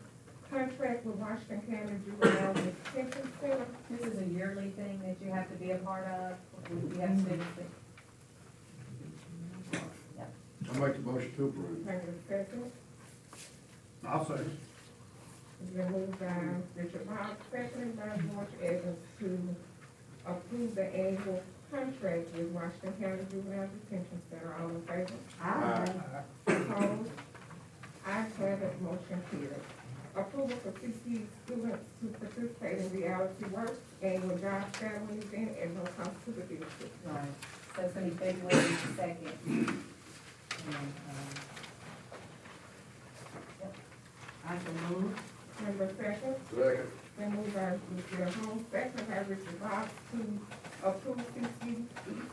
contract with Washington County Juvenile Detention Center. This is a yearly thing that you have to be a part of. We have students that. I make the motion to approve. Thank you, second. I'll say. It's been moved by Richard Bott, seconded by George Evans to approve the annual contract with Washington County Juvenile Detention Center. All in favor? Opposed? Ayes have it, motion carried. Approval for CSD students to participate in reality work annual job shadowing event at no cost to the district. Right, so it's gonna be February 2nd. Yep. I shall move. Member second, Second. then moved by Lucille Holmes, second by Richard Bott to approve CSD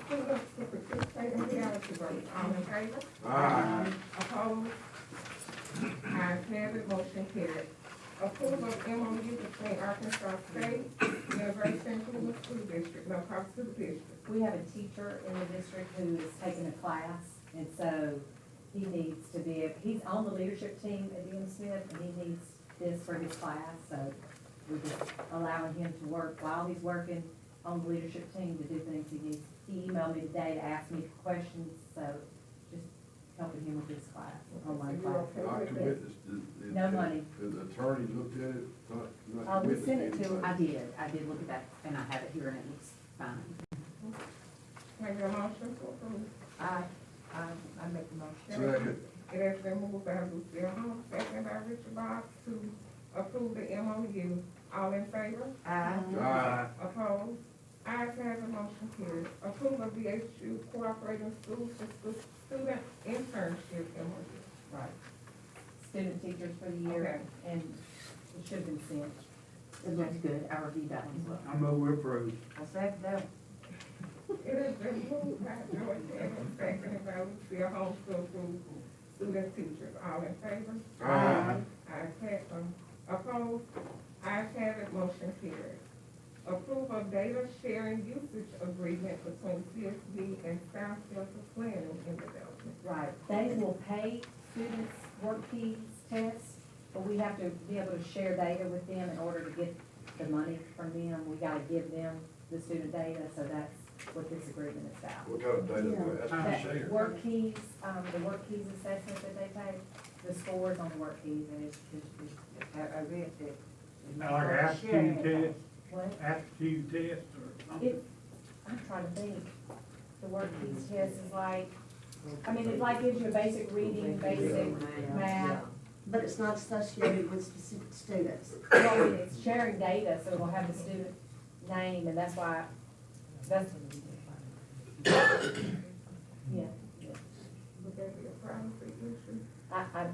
students to participate in reality work. All in favor? Aye. Opposed? Ayes have it, motion carried. Approval of MOU between Arkansas State University and Cleveland School District, no cost to the district. We have a teacher in the district who is taking a class, and so he needs to be, he's on the leadership team at DM Smith, and he needs this for his class, so we're just allowing him to work while he's working on the leadership team to do things he needs. He emailed me today to ask me questions, so just helping him with his class, online So you're class. okay Not with that? committed. No money. The attorney looked at it, not We committed sent it to, anything. I did look at that, and I have it here, and it looks fine. Make a motion to approve. I make the motion. Second. It has been moved by Lucille Holmes, second by Richard Bott to approve the MOU. All in favor? Aye. Opposed? Ayes have the motion carried. Approval of VHU Cooperating Schools for Student Internship MOU. Right. Student teachers for the year, and it should have been sent. It looks good, I reviewed that one as well. I move we approve. I second that. It has been moved by George Evans, seconded by Lucille Holmes to approve student teachers. All in favor? Aye. Ayes have them. Opposed? Ayes have it, motion carried. Approval of data sharing usage agreement between CSD and South Delta Planning and Development. Right, they will pay students work keys tests, but we have to be able to share data with them in order to get the money from them. We gotta give them the student data, so that's what this agreement is about. What kind of data do I have to That share? work keys, the work keys assessment that they take, the scores on the work keys, and it's I read that. Now, like an aptitude test, what? aptitude test or something. It, I'm trying to think, the work keys test is like, I mean, it like gives you a basic reading, basic math. But it's not associated with specific students. Well, I mean, it's sharing data, so it'll have the student name, and that's why, that's, yeah. Would that be a privacy issue?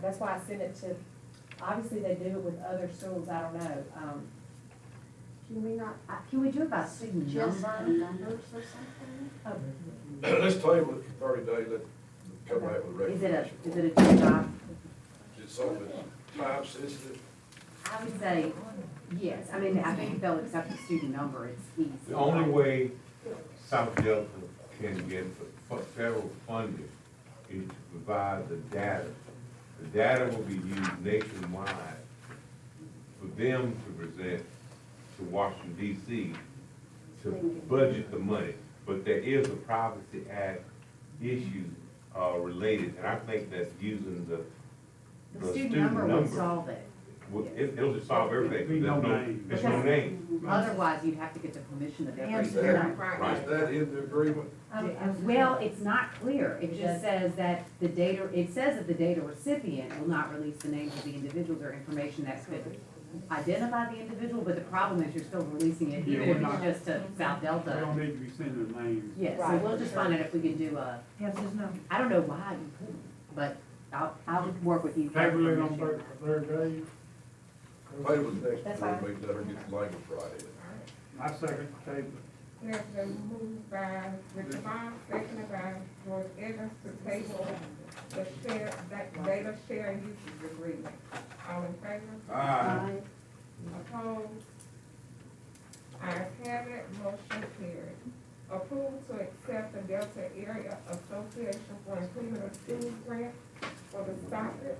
That's why I sent it to, obviously they do it with other schools, I don't know. Can we not Can we do it by student just number? numbers or something? Oh, Let's table it for 30 days, let's come back with Is it a, recommendations. is it a job? It's something that's time sensitive. I would say, yes, I mean, I think if they'll accept the student number, it's easy. The only way South Delta can get federal funding is to provide the data. The data will be used nationwide for them to present to Washington DC to budget the money. But there is a Privacy Act issue related, and I think that's using The student number would solve it. It'll just solve everything. Be no There's name. There's no name. Otherwise, you'd have to get the permission of every Yes, student. Is that in the agreement? Well, it's not clear. It just says that the data, it says that the data recipient will not release the names of the individuals or information that could identify the individual, but the problem is you're still releasing it, even Yeah, if we're it's not- just to South They don't Delta. need to be sending names. Yes, so we'll just find out if we can do a, Yes, there's no. I don't know why you couldn't. but I'll work with you. Table it on third day. Table the next That's board fine. meeting, let her get the language right. I second the table. It's been moved by Richard Bond, seconded by George Evans to table the data sharing usage agreement. All in favor? Aye. Opposed? Ayes have it, motion carried. Approval to accept the Delta Area Association for Improvement of Schools grant for the socket.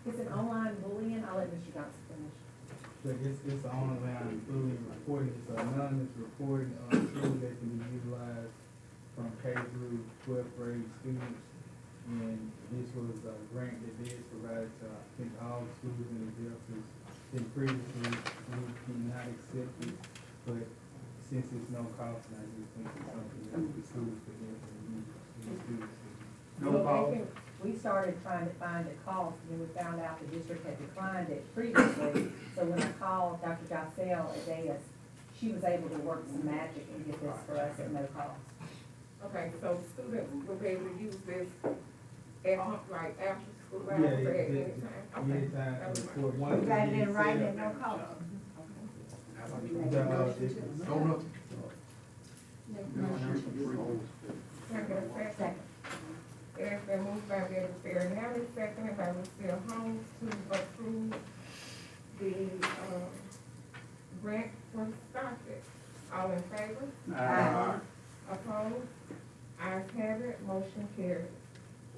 It's an online bullying, I'll let Mr. Johnson finish. So it's an online bullying reporting, it's an anonymous reporting tool that can be utilized from K through 12th grade students. And this was a grant that is provided to, I think, all schools in the district. Been previously, we did not accept it, but since it's no cost, I just think it's something that the schools could definitely use. The students could No problem. We started trying to find a cost, and then we found out the district had declined it previously. So when I called Dr. Gisselle at DAS, she was able to work some magic and get this for us at no cost. Okay, so students will be able to use this at home, like after school Yeah, hours or at any time? Okay. anytime, That was my for question. one. We got it in writing at no cost. Don't know. Can I get a second? It has been moved by Betty Fair, now it's seconded by Lucille Holmes to approve the, grant for Stockton. All in favor? Aye. Opposed? Ayes have it, motion carries.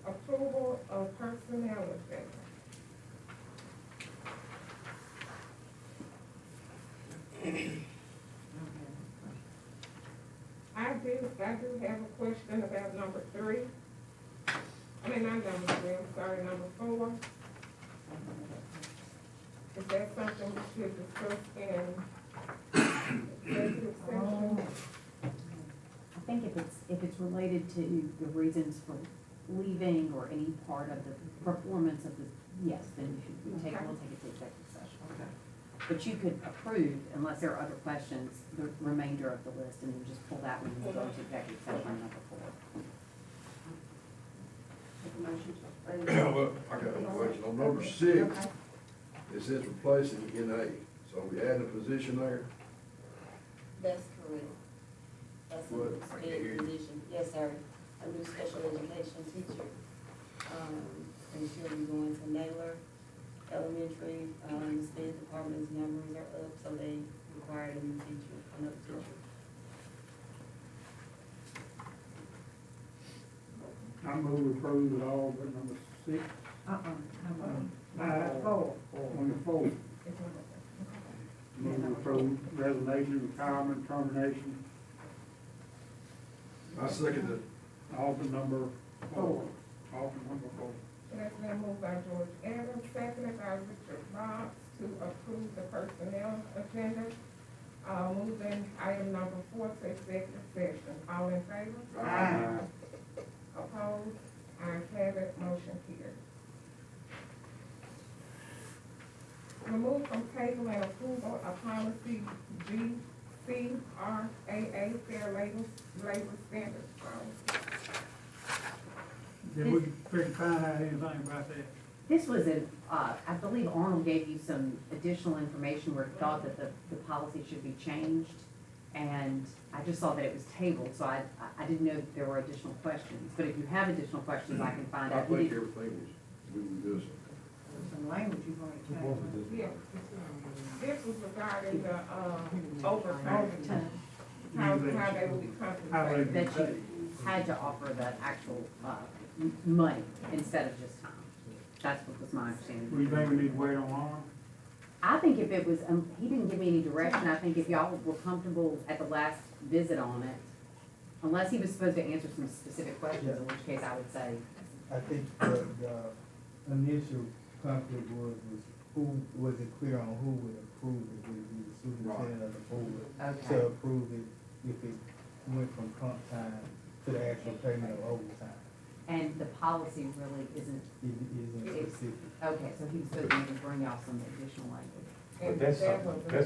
Approval of personnel agenda. I do have a question about number 3. I mean, not number 3, I'm sorry, number 4. Is that something we should discuss in executive session? I think if it's related to the reasons for leaving or any part of the performance of the, yes, then we'll take it to executive session. Okay. But you could approve, unless there are other questions, the remainder of the list, and then just pull that one and go into executive session on number 4. Well, I got a question. On number 6, it says replacing NA. So we adding a position there? That's correct. That's a What? new I can't hear you. position. Yes, sir. A new special education teacher. And she'll be going to Naylor Elementary. The State Department's numbers are up, so they required a new teacher, another teacher. I move to approve it all but number 6. Four. On the 4th. Move to approve resignation, retirement, termination, I second it. all but number 4. All but number 4. It has been moved by George Evans, seconded by Richard Boggs to approve the personnel agenda. Moving item number 4 to executive session. All in favor? Aye. Opposed? Ayes have it, motion carried. Remove from table and approval of policy GCRAA, fair labor standards policy. Did we figure find out anything about that? This was I believe Arnold gave you some additional information where he thought that the policy should be changed. And I just saw that it was tabled, so I didn't know that there were additional questions. But if you have additional questions, I can find I out. think everything was good. Some language you've already changed. Yeah. This was regarding the overtime, how they will be How they compensated. be That paid. you had to offer the actual money instead of just time. That's what was my understanding. We think we need to wait on Arnold? I think if it was, he didn't give me any direction, I think if y'all were comfortable at the last visit on it, unless he was supposed to answer some specific questions, in which case I would say, I think the initial conflict was who, was it clear on who would approve it? Would it be the superintendent or the board Okay. to approve it if it went from comp time to the actual payment of overtime? and the policy really isn't, It isn't specific. okay, so he was supposed to maybe bring y'all some additional language. But that's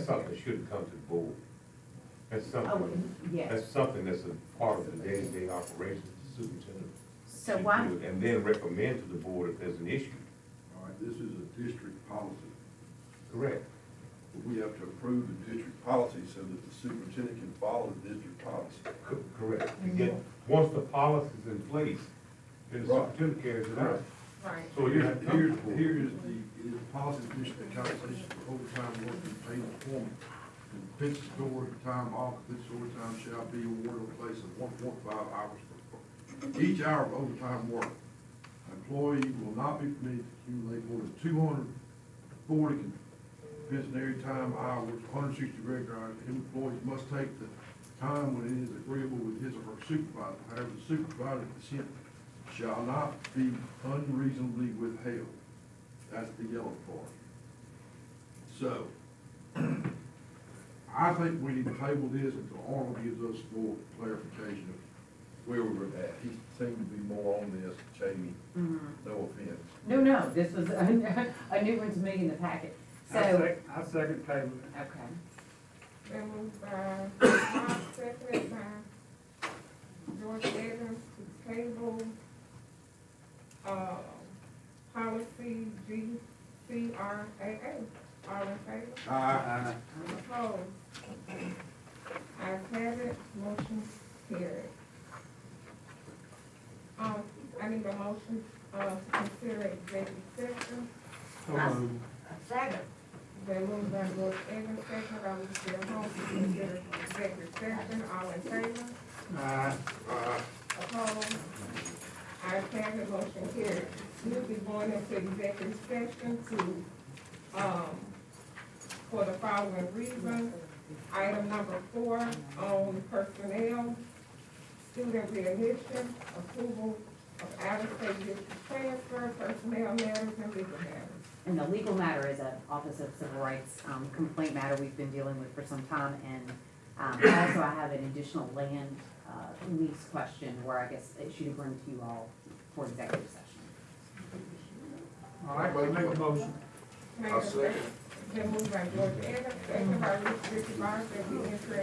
something that shouldn't come to the board. That's Oh, something, yes. that's something that's a part of the day-to-day operations of the superintendent. So to why- do it, and then recommend to the board if there's an issue. All right, this is a district policy. Correct. We have to approve the district policy so that the superintendent can follow the district policy. Correct. You get, once the policy's in place, then the Right. superintendent carries it out. Right. So you have to come to the board. Here is the policy of district compensation for overtime work and paid employment. Compensatory time off, compensatory time shall be awarded on the basis of 1.5 hours per each hour of overtime work. An employee will not be permitted to accumulate more than 240 compensatory time hours, 160 regular hours. Employees must take the time when it is agreeable with his or her supervisor. However, the supervisor's consent shall not be unreasonably withheld. That's the yellow part. So, I think we need to table this until Arnold gives us more clarification of where we were at. He seemed to be more on this, Jamie, no offense. No, this was a new one to me in the packet. So, I second table. okay. Been moved by Bob, seconded by George Evans to table, policy GCRAA. All in favor? Aye. Opposed? Ayes have it, motion carried. I need a motion, to consider executive session. Second. Been moved by George Evans, seconded by Lucille Holmes, to consider executive session. All in favor? Opposed? Ayes have it, motion carried. We'll be going into executive session to, for the following reasons. Item number 4 on personnel, student readmission, approval of out-of-state district transfer, personnel matters, and legal matters. And the legal matter is an Office of Civil Rights complaint matter we've been dealing with for some time. And also I have an additional land lease question where I guess it should bring to you all for executive session. All right, we make a motion. Been moved by George Evans, seconded by Richard Barnes, that we enter